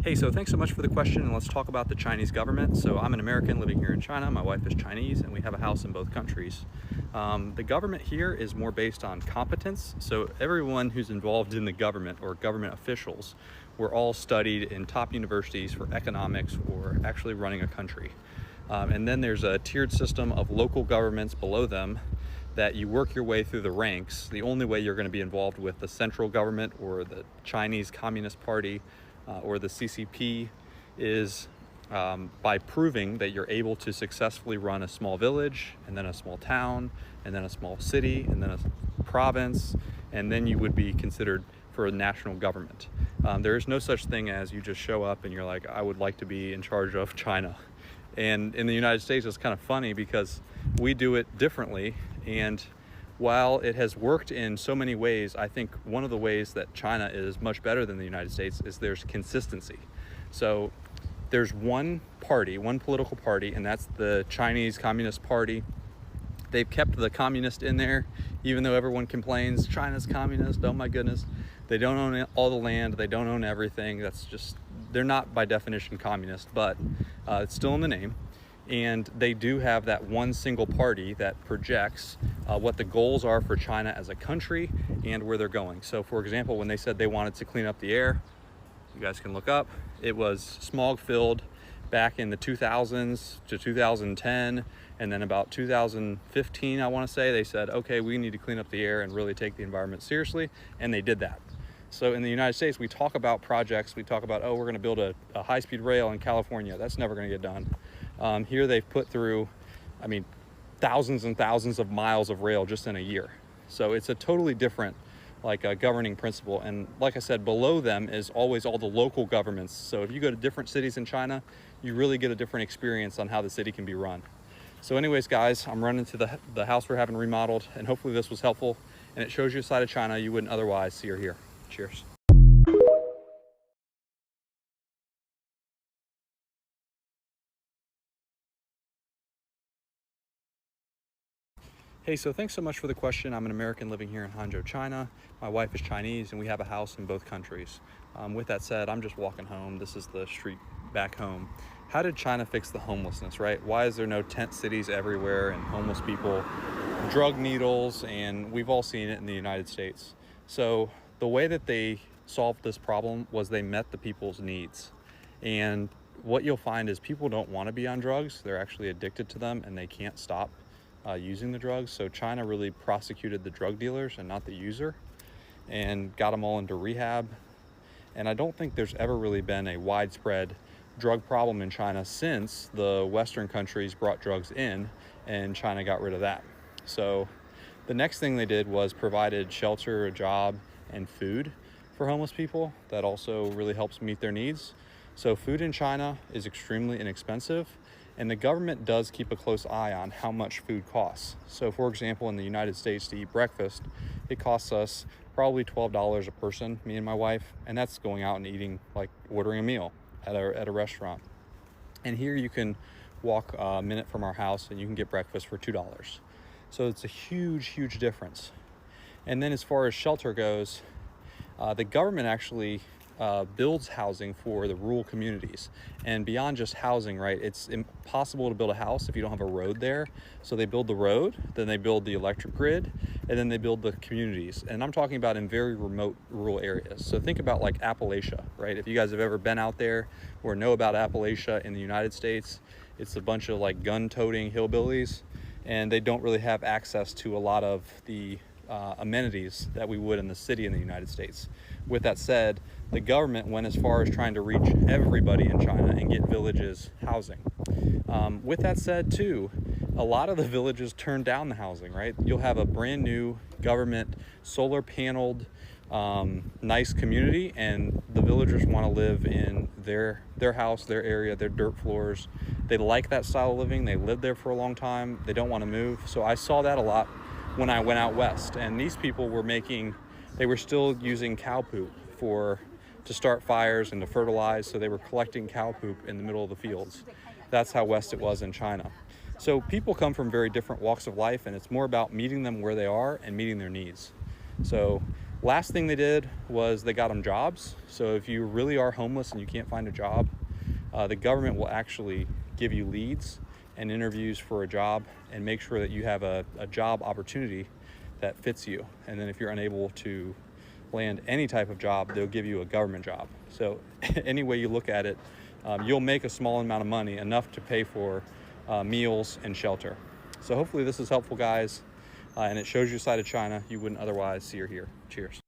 Hey, so thanks so much for the question, and let's talk about the Chinese government. So I'm an American living here in China. My wife is Chinese, and we have a house in both countries. The government here is more based on competence. So everyone who's involved in the government or government officials were all studied in top universities for economics or actually running a country. And then there's a tiered system of local governments below them that you work your way through the ranks. The only way you're going to be involved with the central government or the Chinese Communist Party or the CCP is by proving that you're able to successfully run a small village, and then a small town, and then a small city, and then a province, and then you would be considered for a national government. There is no such thing as you just show up and you're like, I would like to be in charge of China. And in the United States, it's kind of funny because we do it differently. And while it has worked in so many ways, I think one of the ways that China is much better than the United States is there's consistency. So there's one party, one political party, and that's the Chinese Communist Party. They've kept the communist in there, even though everyone complains, China's communist, oh my goodness. They don't own all the land, they don't own everything. That's just, they're not by definition communist, but it's still in the name. And they do have that one single party that projects what the goals are for China as a country and where they're going. So for example, when they said they wanted to clean up the air, you guys can look up, it was smog filled back in the 2000s to 2010. And then about 2015, I want to say, they said, okay, we need to clean up the air and really take the environment seriously. And they did that. So in the United States, we talk about projects. We talk about, oh, we're going to build a high-speed rail in California. That's never going to get done. Here they've put through, thousands and thousands of miles of rail just in a year. So it's a totally different governing principle. And like I said, below them is always all the local governments. So if you go to different cities in China, you really get a different experience on how the city can be run. So anyways, guys, I'm running to the house we're having remodeled, and hopefully this was helpful and it shows you a side of China you wouldn't otherwise see or hear. Cheers. Hey, so thanks so much for the question. I'm an American living here in Hangzhou, China. My wife is Chinese and we have a house in both countries. With that said, I'm just walking home. This is the street back home. How did China fix the homelessness, right? Why is there no tent cities everywhere and homeless people, drug needles, and we've all seen it in the United States. So the way that they solved this problem was they met the people's needs. And what you'll find is people don't want to be on drugs. They're actually addicted to them and they can't stop using the drugs. So China really prosecuted the drug dealers and not the user, and got them all into rehab. And I don't think there's ever really been a widespread drug problem in China since the Western countries brought drugs in and China got rid of that. So the next thing they did was provided shelter, a job, and food for homeless people. That also really helps meet their needs. So food in China is extremely inexpensive, and the government does keep a close eye on how much food costs. So for example, in the United States, to eat breakfast, it costs us probably $12 a person, me and my wife, and that's going out and eating, ordering a meal at a restaurant. And here you can walk a minute from our house and you can get breakfast for $2. So it's a huge, huge difference. And then as far as shelter goes, the government actually builds housing for the rural communities. And beyond just housing, right, it's impossible to build a house if you don't have a road there. So they build the road, then they build the electric grid, and then they build the communities. And I'm talking about in very remote rural areas. So think about like Appalachia, right? If you guys have ever been out there or know about Appalachia in the United States, it's a bunch of gun-toting hillbillies, and they don't really have access to a lot of the amenities that we would in the city in the United States. With that said, the government went as far as trying to reach everybody in China and get villages housing. With that said too, a lot of the villages turned down the housing, right? You'll have a brand new government solar paneled nice community, and the villagers want to live in their house, their area, their dirt floors. They like that style of living. They lived there for a long time. They don't want to move. So I saw that a lot when I went out west, and these people were they were still using cow poop to start fires and to fertilize. So they were collecting cow poop in the middle of the fields. That's how west it was in China. So people come from very different walks of life, and it's more about meeting them where they are and meeting their needs. So Last thing they did was they got them jobs. So if you really are homeless and you can't find a job, the government will actually give you leads and interviews for a job and make sure that you have a job opportunity that fits you. And then if you're unable to land any type of job, they'll give you a government job. So any way you look at it, you'll make a small amount of money, enough to pay for meals and shelter. So hopefully this is helpful, guys, and it shows you a side of China you wouldn't otherwise see or hear. Cheers.